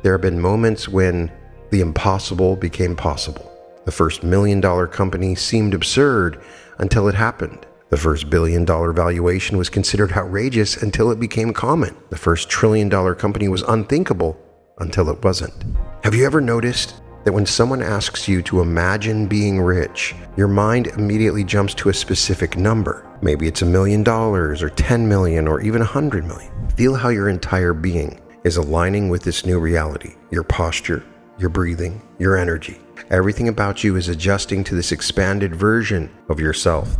There have been moments when the impossible became possible. The first $1 million company seemed absurd until it happened. The first $1 billion valuation was considered outrageous until it became common. The first $1 trillion company was unthinkable until it wasn't. Have you ever noticed that when someone asks you to imagine being rich, your mind immediately jumps to a specific number? Maybe it's $1 million or 10 million or even 100 million. Feel how your entire being is aligning with this new reality. Your posture, your breathing, your energy. Everything about you is adjusting to this expanded version of yourself.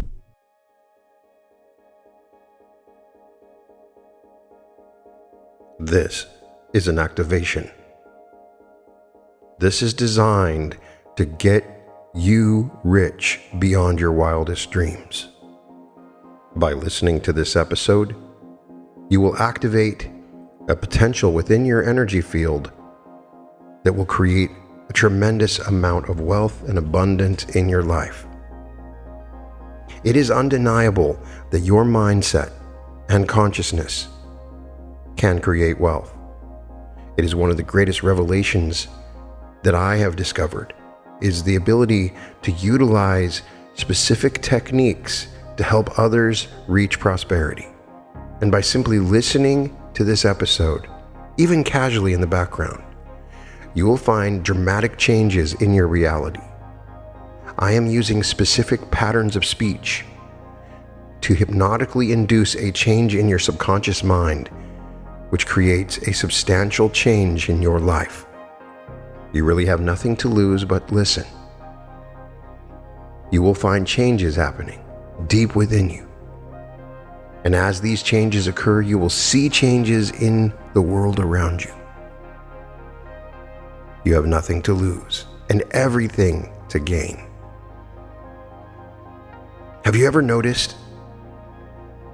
This is an activation. This is designed to get you rich beyond your wildest dreams. By listening to this episode, you will activate a potential within your energy field that will create a tremendous amount of wealth and abundance in your life. It is undeniable that your mindset and consciousness can create wealth. It is one of the greatest revelations that I have discovered, is the ability to utilize specific techniques to help others reach prosperity. And by simply listening to this episode, even casually in the background, you will find dramatic changes in your reality. I am using specific patterns of speech to hypnotically induce a change in your subconscious mind, which creates a substantial change in your life. You really have nothing to lose but listen. You will find changes happening deep within you. And as these changes occur, you will see changes in the world around you. You have nothing to lose and everything to gain. Have you ever noticed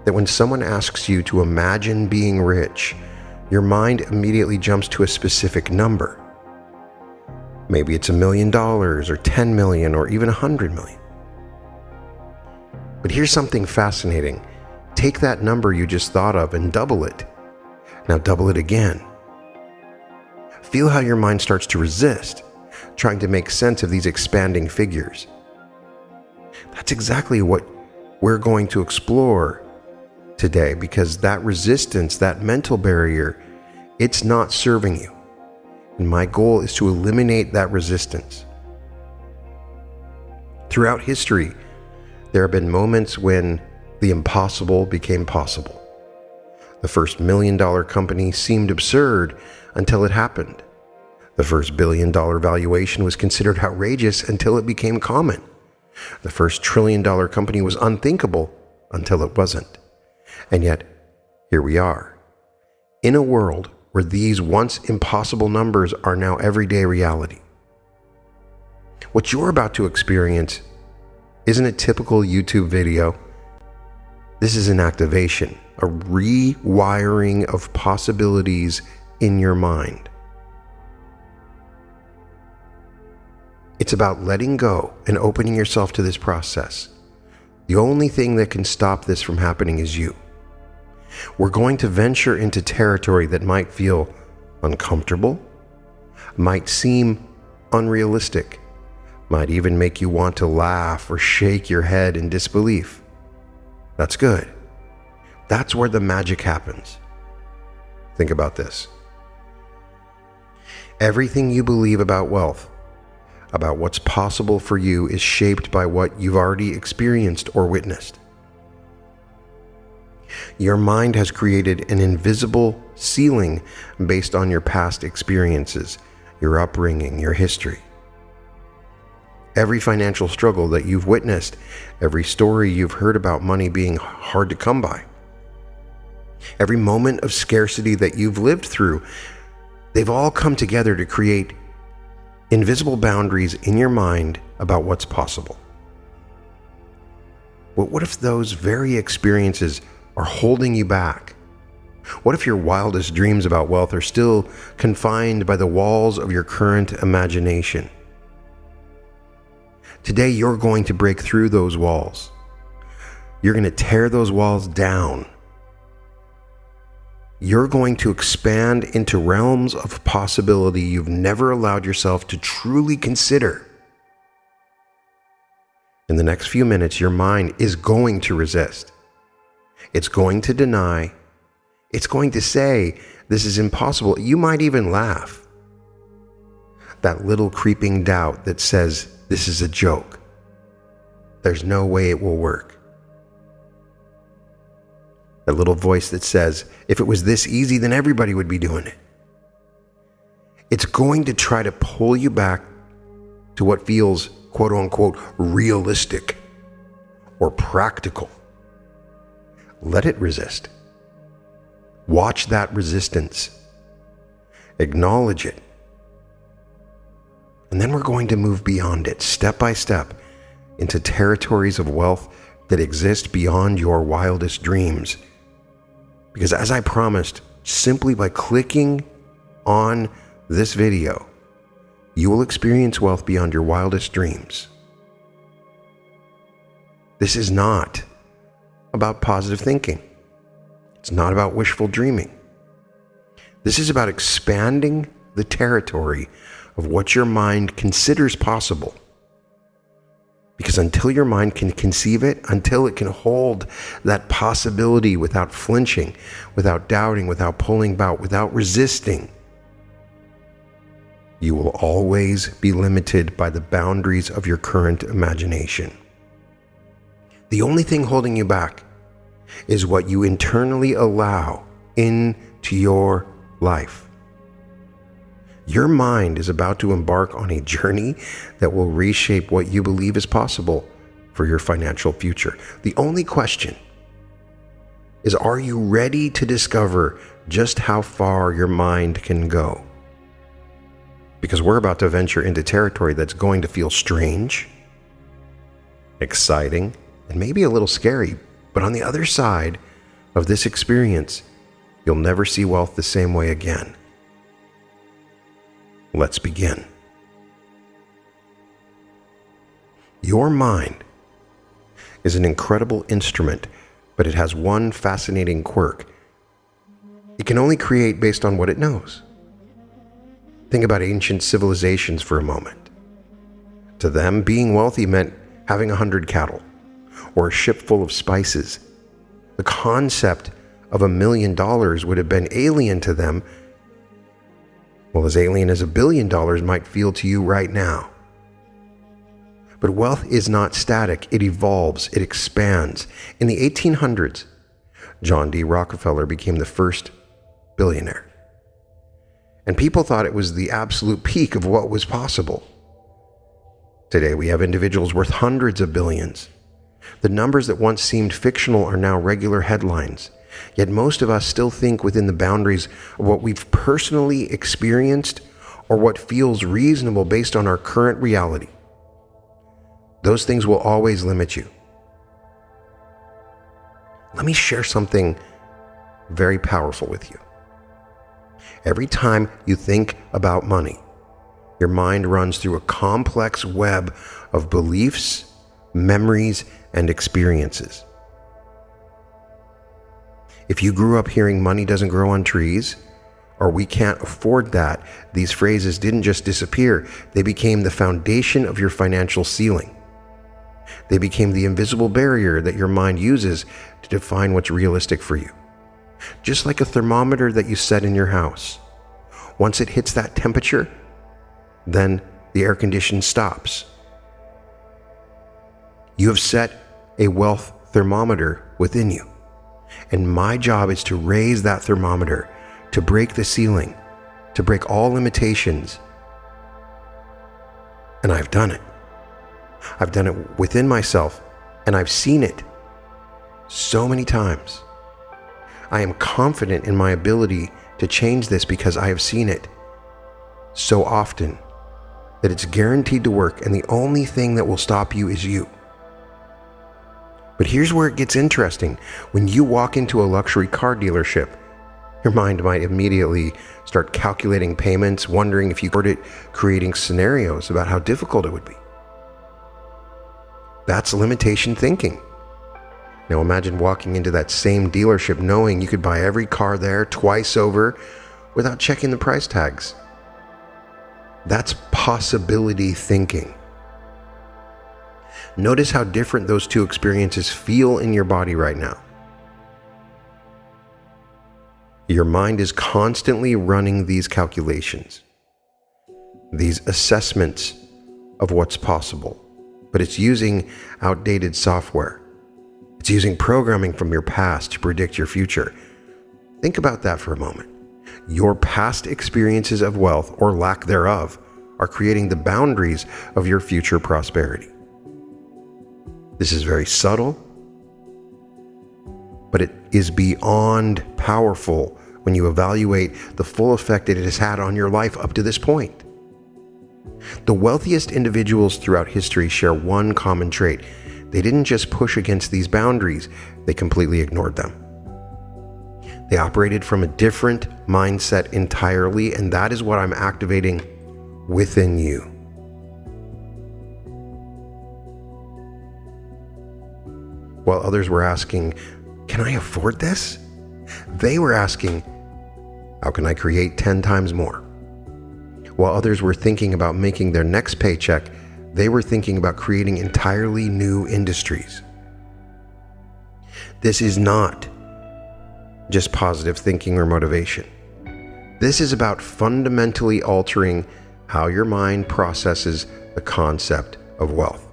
that when someone asks you to imagine being rich, your mind immediately jumps to a specific number? Maybe it's $1 million or 10 million or even 100 million. But here's something fascinating. Take that number you just thought of and double it. Now double it again. Feel how your mind starts to resist, trying to make sense of these expanding figures. That's exactly what we're going to explore today, because that resistance, that mental barrier, it's not serving you. And my goal is to eliminate that resistance. Throughout history, there have been moments when the impossible became possible. The first $1 million company seemed absurd until it happened. The first $1 billion valuation was considered outrageous until it became common. The first $1 trillion company was unthinkable until it wasn't. And yet, here we are, in a world where these once impossible numbers are now everyday reality. What you're about to experience isn't a typical YouTube video. This is an activation, a rewiring of possibilities in your mind. It's about letting go and opening yourself to this process. The only thing that can stop this from happening is you. We're going to venture into territory that might feel uncomfortable, might seem unrealistic, might even make you want to laugh or shake your head in disbelief. That's good. That's where the magic happens. Think about this. Everything you believe about wealth, about what's possible for you, is shaped by what you've already experienced or witnessed. Your mind has created an invisible ceiling based on your past experiences, your upbringing, your history. Every financial struggle that you've witnessed, every story you've heard about money being hard to come by, every moment of scarcity that you've lived through, they've all come together to create invisible boundaries in your mind about what's possible. But what if those very experiences are holding you back? What if your wildest dreams about wealth are still confined by the walls of your current imagination? Today, you're going to break through those walls. You're going to tear those walls down. you're going to expand into realms of possibility you've never allowed yourself to truly consider. In the next few minutes, your mind is going to resist. It's going to deny. It's going to say, this is impossible. You might even laugh. That little creeping doubt that says, this is a joke. There's no way it will work. That little voice that says, if it was this easy, then everybody would be doing it. It's going to try to pull you back to what feels, quote unquote, realistic or practical. Let it resist. Watch that resistance. Acknowledge it. And then we're going to move beyond it, step by step, into territories of wealth that exist beyond your wildest dreams. Because as I promised, simply by clicking on this video, you will experience wealth beyond your wildest dreams. This is not about positive thinking. It's not about wishful dreaming. This is about expanding the territory of what your mind considers possible. Because until your mind can conceive it, until it can hold that possibility without flinching, without doubting, without pulling back, without resisting, you will always be limited by the boundaries of your current imagination. The only thing holding you back is what you internally allow into your life. Your mind is about to embark on a journey that will reshape what you believe is possible for your financial future. The only question is, are you ready to discover just how far your mind can go? Because we're about to venture into territory that's going to feel strange, exciting, and maybe a little scary. But on the other side of this experience, you'll never see wealth the same way again. Let's begin. Your mind is an incredible instrument, but it has one fascinating quirk. It can only create based on what it knows. Think about ancient civilizations for a moment. To them, being wealthy meant having 100 cattle or a ship full of spices. The concept of $1 million would have been alien to them, well, as alien as $1 billion might feel to you right now. But wealth is not static. It evolves. It expands. In the 1800s, John D. Rockefeller became the first billionaire. And people thought it was the absolute peak of what was possible. Today, we have individuals worth hundreds of billions. The numbers that once seemed fictional are now regular headlines. Yet most of us still think within the boundaries of what we've personally experienced or what feels reasonable based on our current reality. Those things will always limit you. Let me share something very powerful with you. Every time you think about money, your mind runs through a complex web of beliefs, memories, and experiences. If you grew up hearing money doesn't grow on trees, or we can't afford that, these phrases didn't just disappear. They became the foundation of your financial ceiling. They became the invisible barrier that your mind uses to define what's realistic for you. Just like a thermometer that you set in your house. Once it hits that temperature, then the air condition stops. You have set a wealth thermometer within you. And my job is to raise that thermometer, to break the ceiling, to break all limitations. And I've done it. I've done it within myself, and I've seen it so many times. I am confident in my ability to change this because I have seen it so often that it's guaranteed to work, and the only thing that will stop you is you. But here's where it gets interesting. When you walk into a luxury car dealership, your mind might immediately start calculating payments, wondering if you could afford it, creating scenarios about how difficult it would be. That's limitation thinking. Now imagine walking into that same dealership knowing you could buy every car there twice over without checking the price tags. That's possibility thinking. Notice how different those two experiences feel in your body right now. Your mind is constantly running these calculations, these assessments of what's possible, but it's using outdated software. It's using programming from your past to predict your future. Think about that for a moment. Your past experiences of wealth, or lack thereof, are creating the boundaries of your future prosperity. This is very subtle, but it is beyond powerful when you evaluate the full effect that it has had on your life up to this point. The wealthiest individuals throughout history share one common trait. They didn't just push against these boundaries, they completely ignored them. They operated from a different mindset entirely, and that is what I'm activating within you. While others were asking, can I afford this? They were asking, how can I create 10 times more? While others were thinking about making their next paycheck, they were thinking about creating entirely new industries. This is not just positive thinking or motivation. This is about fundamentally altering how your mind processes the concept of wealth.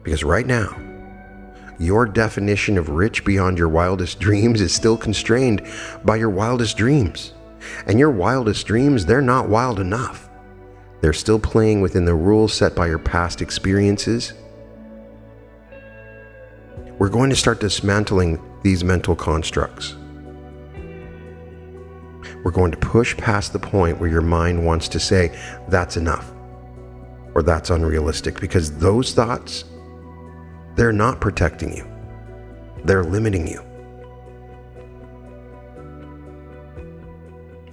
Because right now, your definition of rich beyond your wildest dreams is still constrained by your wildest dreams. And your wildest dreams, they're not wild enough. They're still playing within the rules set by your past experiences. We're going to start dismantling these mental constructs. We're going to push past the point where your mind wants to say, that's enough, or that's unrealistic, because those thoughts, they're not protecting you. They're limiting you.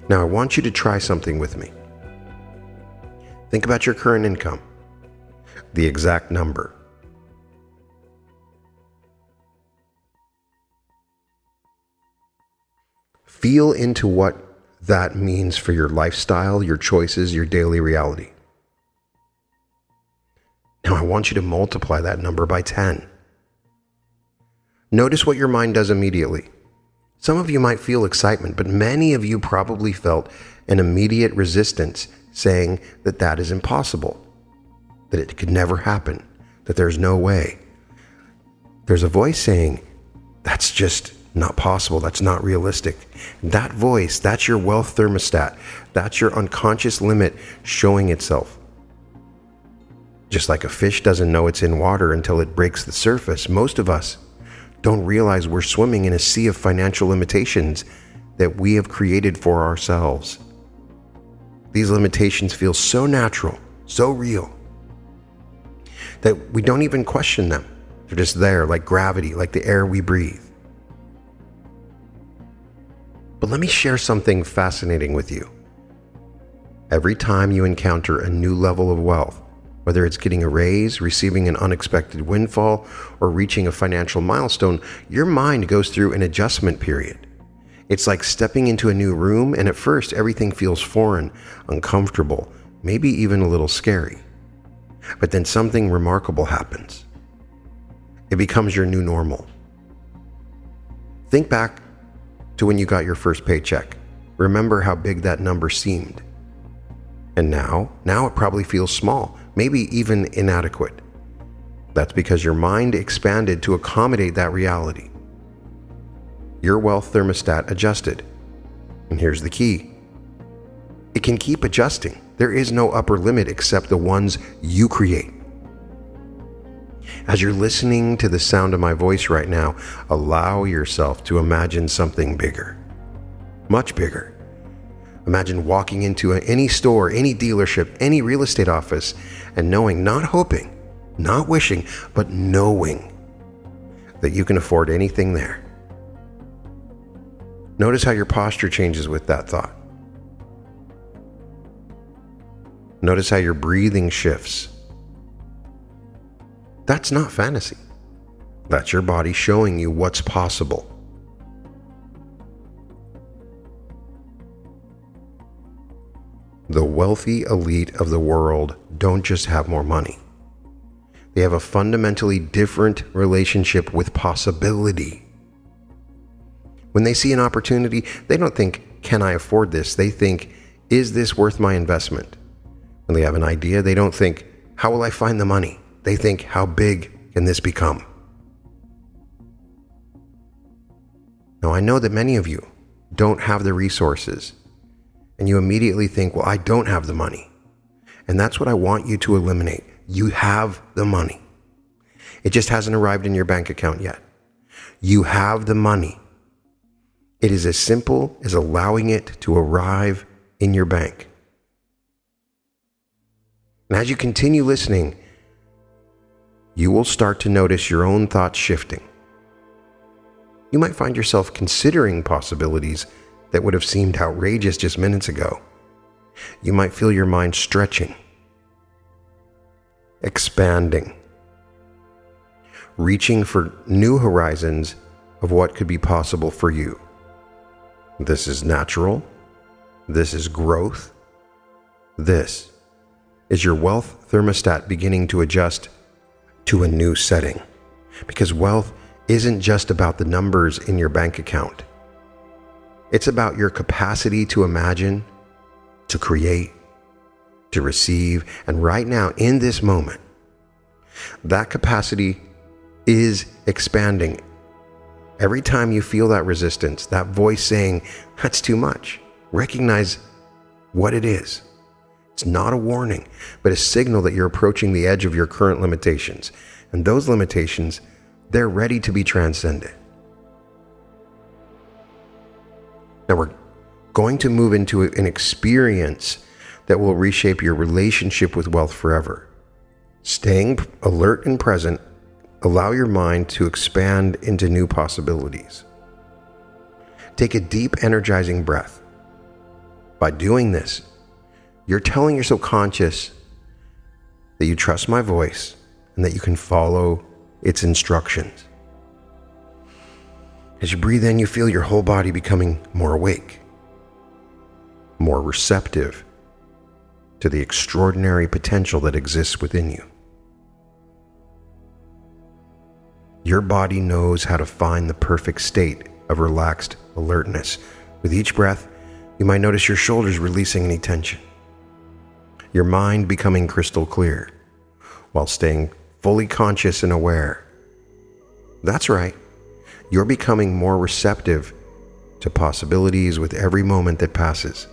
Now, I want you to try something with me. Think about your current income, the exact number. Feel into what that means for your lifestyle, your choices, your daily reality. Now, I want you to multiply that number by 10. Notice what your mind does immediately. Some of you might feel excitement, but many of you probably felt an immediate resistance saying that that is impossible, that it could never happen, that there's no way. There's a voice saying, that's just not possible, that's not realistic. That voice, that's your wealth thermostat. That's your unconscious limit showing itself. Just like a fish doesn't know it's in water until it breaks the surface, most of us don't realize we're swimming in a sea of financial limitations that we have created for ourselves. These limitations feel so natural, so real, that we don't even question them. They're just there, like gravity, like the air we breathe. But let me share something fascinating with you. Every time you encounter a new level of wealth, whether it's getting a raise, receiving an unexpected windfall, or reaching a financial milestone, your mind goes through an adjustment period. It's like stepping into a new room, and at first everything feels foreign, uncomfortable, maybe even a little scary. But then something remarkable happens. It becomes your new normal. Think back to when you got your first paycheck. Remember how big that number seemed. And now it probably feels small, maybe even inadequate. That's because your mind expanded to accommodate that reality. Your wealth thermostat adjusted. And here's the key. It can keep adjusting. There is no upper limit except the ones you create. As you're listening to the sound of my voice right now, allow yourself to imagine something bigger, much bigger. Imagine walking into any store, any dealership, any real estate office, and knowing, not hoping, not wishing, but knowing that you can afford anything there. Notice how your posture changes with that thought. Notice how your breathing shifts. That's not fantasy. That's your body showing you what's possible. The wealthy elite of the world don't just have more money. They have a fundamentally different relationship with possibility. When they see an opportunity, they don't think, can I afford this? They think, is this worth my investment? When they have an idea, they don't think, how will I find the money? They think, how big can this become? Now, I know that many of you don't have the resources, and you immediately think, well, I don't have the money. And that's what I want you to eliminate. You have the money. It just hasn't arrived in your bank account yet. You have the money. It is as simple as allowing it to arrive in your bank. And as you continue listening, you will start to notice your own thoughts shifting. You might find yourself considering possibilities that would have seemed outrageous just minutes ago. You might feel your mind stretching, expanding, reaching for new horizons of what could be possible for you. This is natural. This is growth. This is your wealth thermostat beginning to adjust to a new setting. Because wealth isn't just about the numbers in your bank account. It's about your capacity to imagine, to create, to receive, and right now, in this moment, that capacity is expanding. Every time you feel that resistance, that voice saying, that's too much, recognize what it is. It's not a warning, but a signal that you're approaching the edge of your current limitations. And those limitations, they're ready to be transcended. Now we're going to move into an experience that will reshape your relationship with wealth forever. Staying alert and present, allow your mind to expand into new possibilities. Take a deep, energizing breath. By doing this, you're telling your subconscious that you trust my voice and that you can follow its instructions. As you breathe in, you feel your whole body becoming more awake, more receptive to the extraordinary potential that exists within you. Your body knows how to find the perfect state of relaxed alertness. With each breath, you might notice your shoulders releasing any tension, your mind becoming crystal clear, while staying fully conscious and aware. That's right. You're becoming more receptive to possibilities with every moment that passes.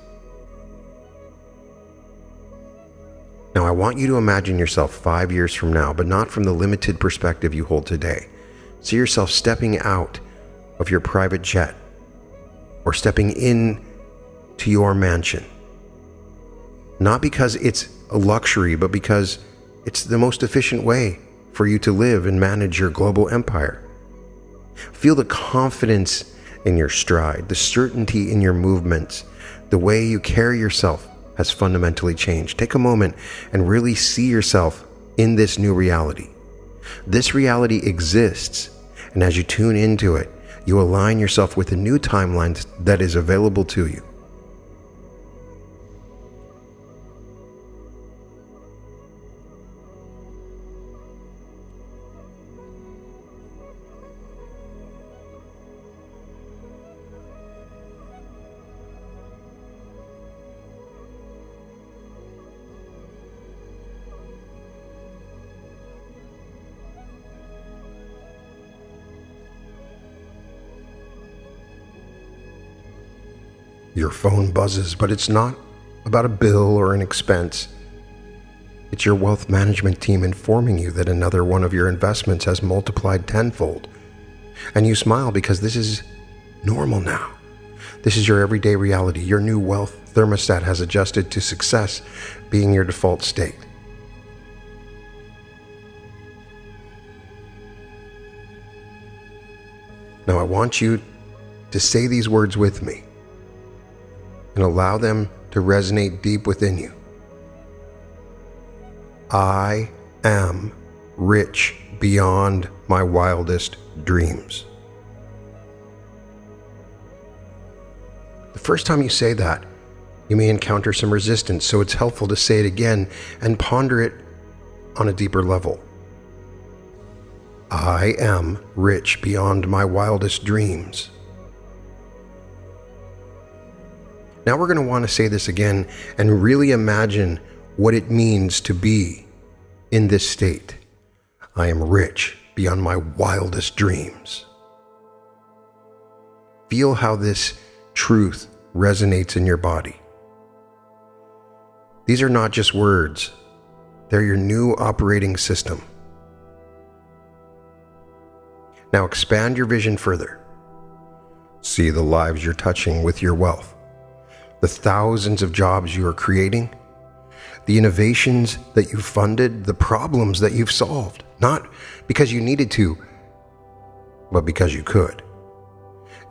Now, I want you to imagine yourself 5 years from now, but not from the limited perspective you hold today. See yourself stepping out of your private jet or stepping in to your mansion. Not because it's a luxury, but because it's the most efficient way for you to live and manage your global empire. Feel the confidence in your stride, the certainty in your movements. The way you carry yourself has fundamentally changed. Take a moment and really see yourself in this new reality. This reality exists, and as you tune into it, you align yourself with a new timeline that is available to you. Your phone buzzes, but it's not about a bill or an expense. It's your wealth management team informing you that another one of your investments has multiplied tenfold. And you smile because this is normal now. This is your everyday reality. Your new wealth thermostat has adjusted to success being your default state. Now I want you to say these words with me and allow them to resonate deep within you. I am rich beyond my wildest dreams. The first time you say that, you may encounter some resistance, so it's helpful to say it again and ponder it on a deeper level. I am rich beyond my wildest dreams. Now we're going to want to say this again and really imagine what it means to be in this state. I am rich beyond my wildest dreams. Feel how this truth resonates in your body. These are not just words, they're your new operating system. Now expand your vision further. See the lives you're touching with your wealth, the thousands of jobs you are creating, the innovations that you've funded, the problems that you've solved, not because you needed to, but because you could.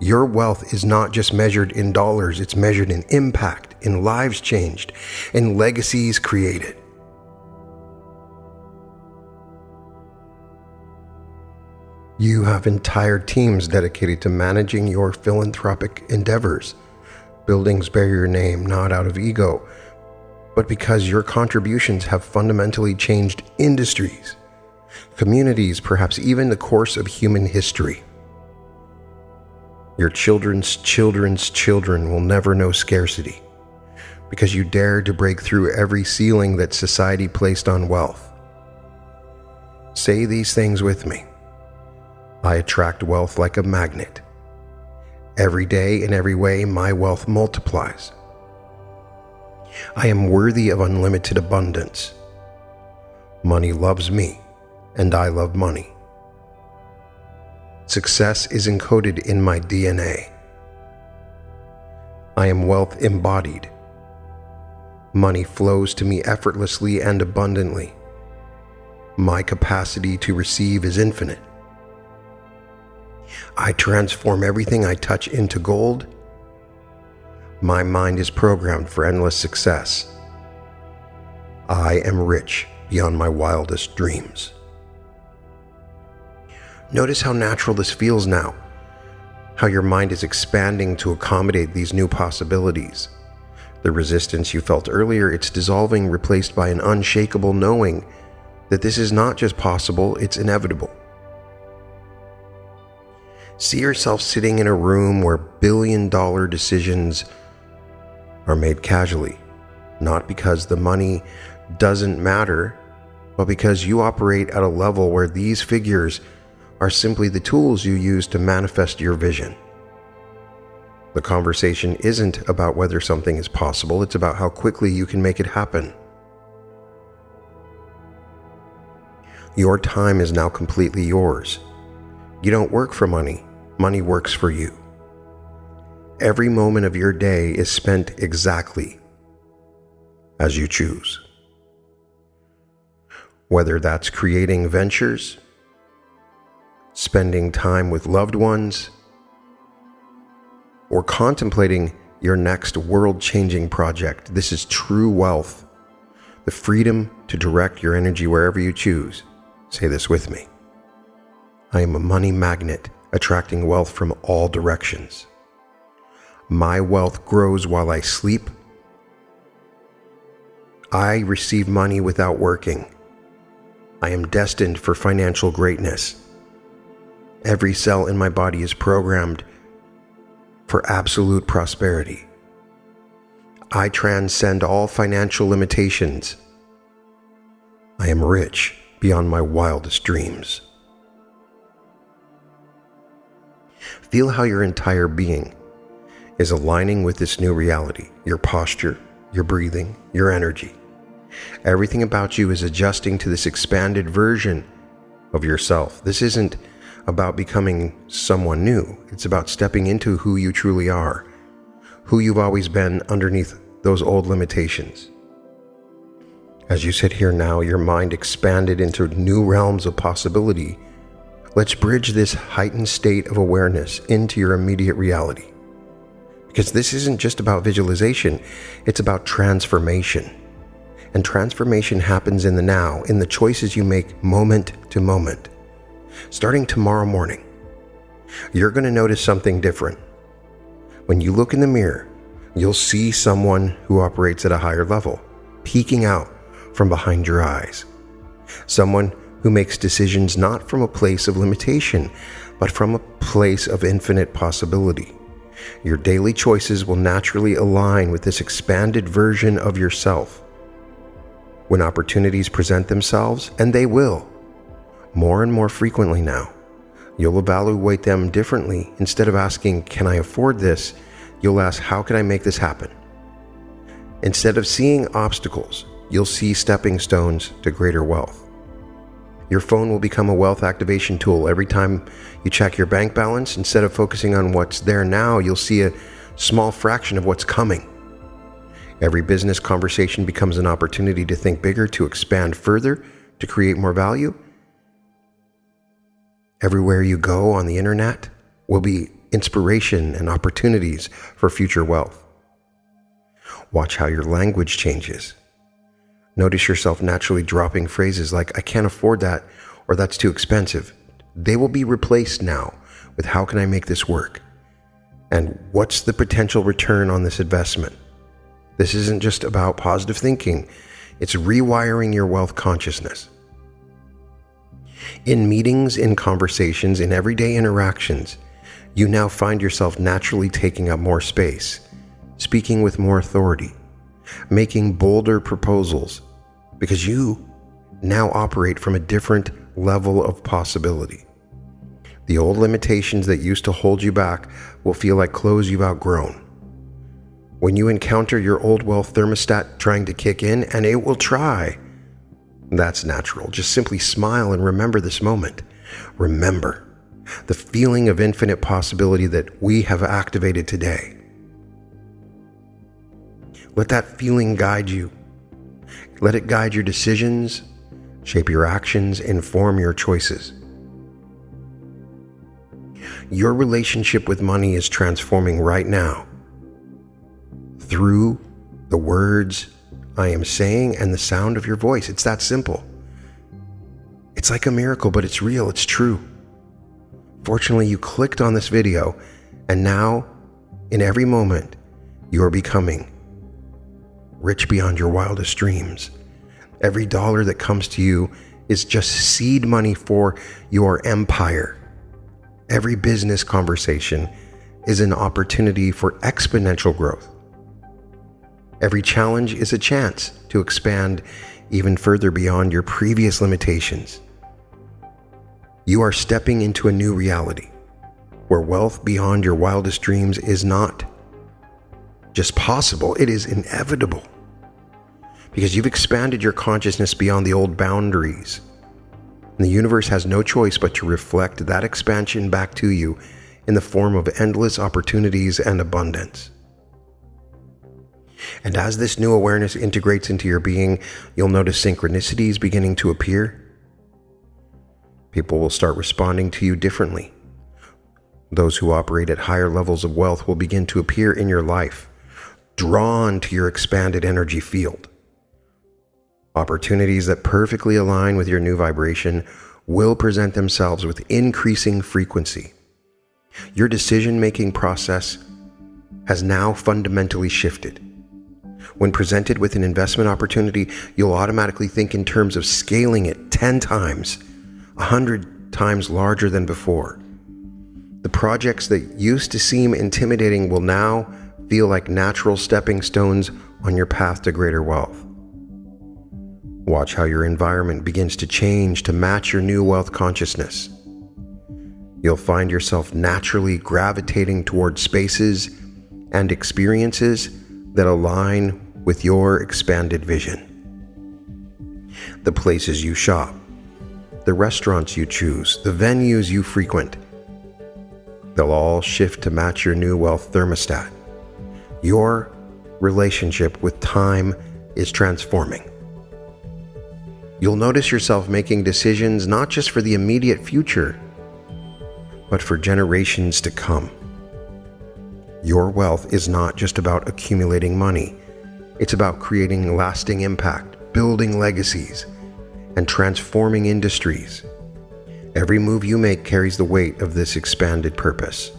Your wealth is not just measured in dollars, it's measured in impact, in lives changed, in legacies created. You have entire teams dedicated to managing your philanthropic endeavors. Buildings bear your name not out of ego, but because your contributions have fundamentally changed industries, communities, perhaps even the course of human history. Your children's children's children will never know scarcity because you dared to break through every ceiling that society placed on wealth. Say these things with me. I attract wealth like a magnet. Every day, in every way, my wealth multiplies. I am worthy of unlimited abundance. Money loves me, and I love money. Success is encoded in my DNA. I am wealth embodied. Money flows to me effortlessly and abundantly. My capacity to receive is infinite. I transform everything I touch into gold. My mind is programmed for endless success. I am rich beyond my wildest dreams. Notice how natural this feels now, how your mind is expanding to accommodate these new possibilities. The resistance you felt earlier, it's dissolving, replaced by an unshakable knowing that this is not just possible, it's inevitable. See yourself sitting in a room where billion-dollar decisions are made casually, not because the money doesn't matter, but because you operate at a level where these figures are simply the tools you use to manifest your vision. The conversation isn't about whether something is possible, it's about how quickly you can make it happen. Your time is now completely yours. You don't work for money. Money works for you. Every moment of your day is spent exactly as you choose. Whether that's creating ventures, spending time with loved ones, or contemplating your next world-changing project, this is true wealth. The freedom to direct your energy wherever you choose. Say this with me. I am a money magnet, attracting wealth from all directions. My wealth grows while I sleep. I receive money without working. I am destined for financial greatness. Every cell in my body is programmed for absolute prosperity. I transcend all financial limitations. I am rich beyond my wildest dreams. Feel how your entire being is aligning with this new reality. Your posture, your breathing, your energy. Everything about you is adjusting to this expanded version of yourself. This isn't about becoming someone new. It's about stepping into who you truly are, who you've always been underneath those old limitations. As you sit here now, your mind expanded into new realms of possibility. Let's bridge this heightened state of awareness into your immediate reality. Because this isn't just about visualization, it's about transformation. And transformation happens in the now, in the choices you make moment to moment. Starting tomorrow morning, you're going to notice something different. When you look in the mirror, you'll see someone who operates at a higher level, peeking out from behind your eyes. Someone who makes decisions not from a place of limitation, but from a place of infinite possibility. Your daily choices will naturally align with this expanded version of yourself. When opportunities present themselves, and they will, more and more frequently now, you'll evaluate them differently. Instead of asking, "Can I afford this?" you'll ask, "How can I make this happen?" Instead of seeing obstacles, you'll see stepping stones to greater wealth. Your phone will become a wealth activation tool. Every time you check your bank balance, instead of focusing on what's there now, you'll see a small fraction of what's coming. Every business conversation becomes an opportunity to think bigger, to expand further, to create more value. Everywhere you go on the internet will be inspiration and opportunities for future wealth. Watch how your language changes. Notice yourself naturally dropping phrases like, "I can't afford that," or "That's too expensive." They will be replaced now with, "How can I make this work?" And "What's the potential return on this investment?" This isn't just about positive thinking. It's rewiring your wealth consciousness. In meetings, in conversations, in everyday interactions, you now find yourself naturally taking up more space, speaking with more authority, making bolder proposals, because you now operate from a different level of possibility. The old limitations that used to hold you back will feel like clothes you've outgrown. When you encounter your old wealth thermostat trying to kick in, and it will try, that's natural. Just simply smile and remember this moment. Remember the feeling of infinite possibility that we have activated today. Let that feeling guide you. Let it guide your decisions, shape your actions, inform your choices. Your relationship with money is transforming right now through the words I am saying and the sound of your voice. It's that simple. It's like a miracle, but it's real, it's true. Fortunately, you clicked on this video, and now, in every moment, you are becoming rich beyond your wildest dreams. Every dollar that comes to you is just seed money for your empire. Every business conversation is an opportunity for exponential growth. Every challenge is a chance to expand even further beyond your previous limitations. You are stepping into a new reality where wealth beyond your wildest dreams is not just possible, it is inevitable. Because you've expanded your consciousness beyond the old boundaries. And the universe has no choice but to reflect that expansion back to you in the form of endless opportunities and abundance. And as this new awareness integrates into your being, you'll notice synchronicities beginning to appear. People will start responding to you differently. Those who operate at higher levels of wealth will begin to appear in your life, drawn to your expanded energy field. Opportunities that perfectly align with your new vibration will present themselves with increasing frequency. Your decision-making process has now fundamentally shifted. When presented with an investment opportunity, you'll automatically think in terms of scaling it 10 times, 100 times larger than before. The projects that used to seem intimidating will now feel like natural stepping stones on your path to greater wealth. Watch how your environment begins to change to match your new wealth consciousness. You'll find yourself naturally gravitating towards spaces and experiences that align with your expanded vision. The places you shop, the restaurants you choose, the venues you frequent, they'll all shift to match your new wealth thermostat. Your relationship with time is transforming. You'll notice yourself making decisions not just for the immediate future, but for generations to come. Your wealth is not just about accumulating money. It's about creating lasting impact building legacies, and transforming industries. Every move you make carries the weight of this expanded purpose.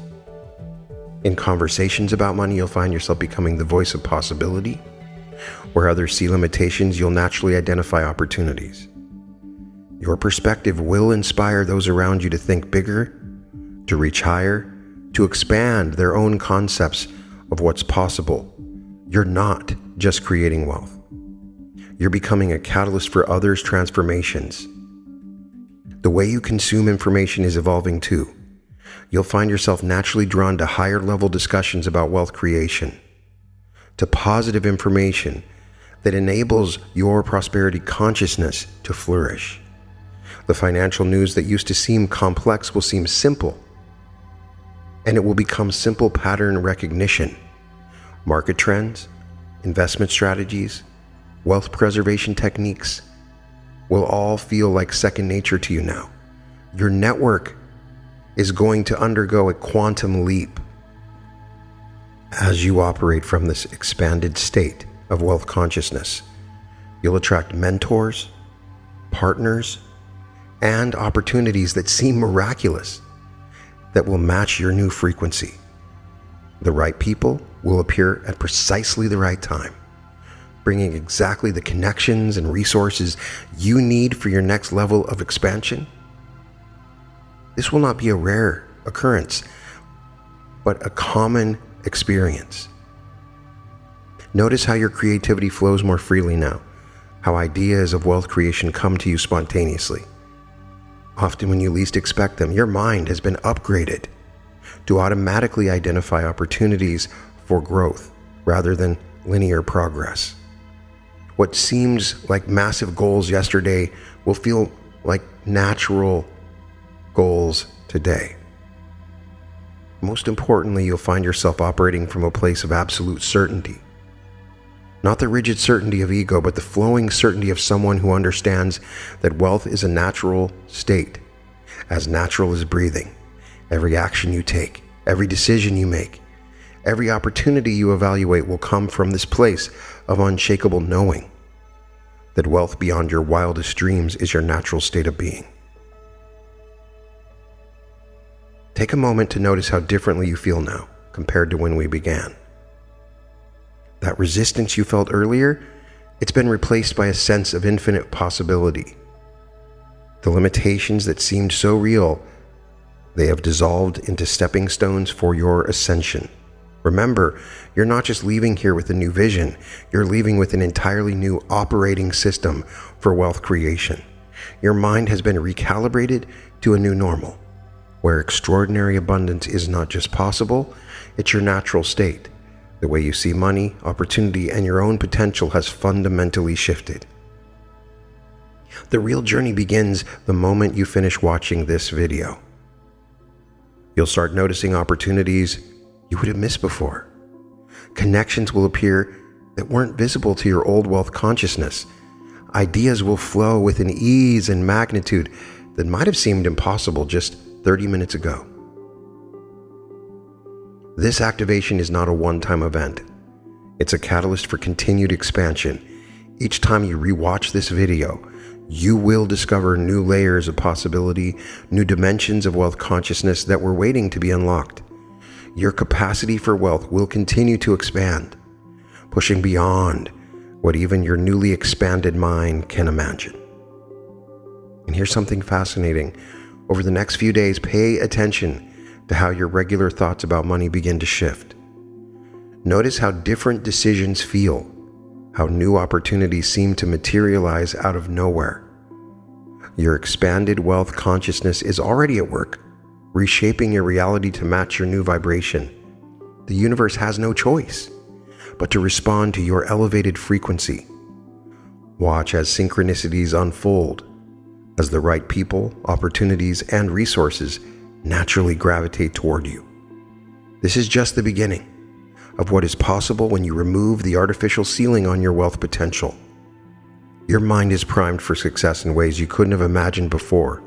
In conversations about money, you'll find yourself becoming the voice of possibility. Where others see limitations, you'll naturally identify opportunities. Your perspective will inspire those around you to think bigger, to reach higher, to expand their own concepts of what's possible. You're not just creating wealth. You're becoming a catalyst for others' transformations. The way you consume information is evolving too. You'll find yourself naturally drawn to higher level discussions about wealth creation, to positive information that enables your prosperity consciousness to flourish. The financial news that used to seem complex will seem simple, and it will become simple pattern recognition. Market trends, investment strategies, wealth preservation techniques will all feel like second nature to you now. Your network is going to undergo a quantum leap as you operate from this expanded state of wealth consciousness. You'll attract mentors, partners, and opportunities that seem miraculous, that will match your new frequency. The right people will appear at precisely the right time, bringing exactly the connections and resources you need for your next level of expansion. This will not be a rare occurrence, but a common experience. Notice how your creativity flows more freely now, how ideas of wealth creation come to you spontaneously. Often when you least expect them, your mind has been upgraded to automatically identify opportunities for growth rather than linear progress. What seems like massive goals yesterday will feel like natural goals today. Most importantly, you'll find yourself operating from a place of absolute certainty. Not the rigid certainty of ego, but the flowing certainty of someone who understands that wealth is a natural state, as natural as breathing. Every action you take, every decision you make, every opportunity you evaluate will come from this place of unshakable knowing that wealth beyond your wildest dreams is your natural state of being. Take a moment to notice how differently you feel now compared to when we began. That resistance you felt earlier, it's been replaced by a sense of infinite possibility. The limitations that seemed so real, they have dissolved into stepping stones for your ascension. Remember, you're not just leaving here with a new vision, you're leaving with an entirely new operating system for wealth creation. Your mind has been recalibrated to a new normal, where extraordinary abundance is not just possible, it's your natural state. The way you see money, opportunity, and your own potential has fundamentally shifted. The real journey begins the moment you finish watching this video. You'll start noticing opportunities you would have missed before. Connections will appear that weren't visible to your old wealth consciousness. Ideas will flow with an ease and magnitude that might have seemed impossible just 30 minutes ago. This activation is not a one-time event. It's a catalyst for continued expansion. Each time you rewatch this video, you will discover new layers of possibility, new dimensions of wealth consciousness that were waiting to be unlocked. Your capacity for wealth will continue to expand, pushing beyond what even your newly expanded mind can imagine. And here's something fascinating. Over the next few days, pay attention to how your regular thoughts about money begin to shift. Notice how different decisions feel, how new opportunities seem to materialize out of nowhere. Your expanded wealth consciousness is already at work, reshaping your reality to match your new vibration. The universe has no choice but to respond to your elevated frequency. Watch as synchronicities unfold, as the right people, opportunities, and resources naturally gravitate toward you. This is just the beginning of what is possible when you remove the artificial ceiling on your wealth potential. Your mind is primed for success in ways you couldn't have imagined before.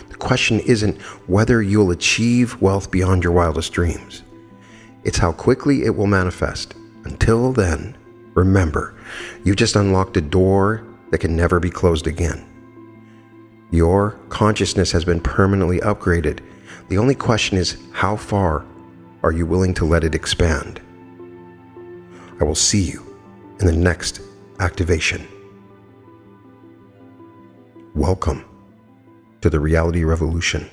The question isn't whether you'll achieve wealth beyond your wildest dreams. It's how quickly it will manifest. Until then, remember, you just unlocked a door that can never be closed again. Your consciousness has been permanently upgraded. The only question is, how far are you willing to let it expand? I will see you in the next activation. Welcome to the Reality Revolution.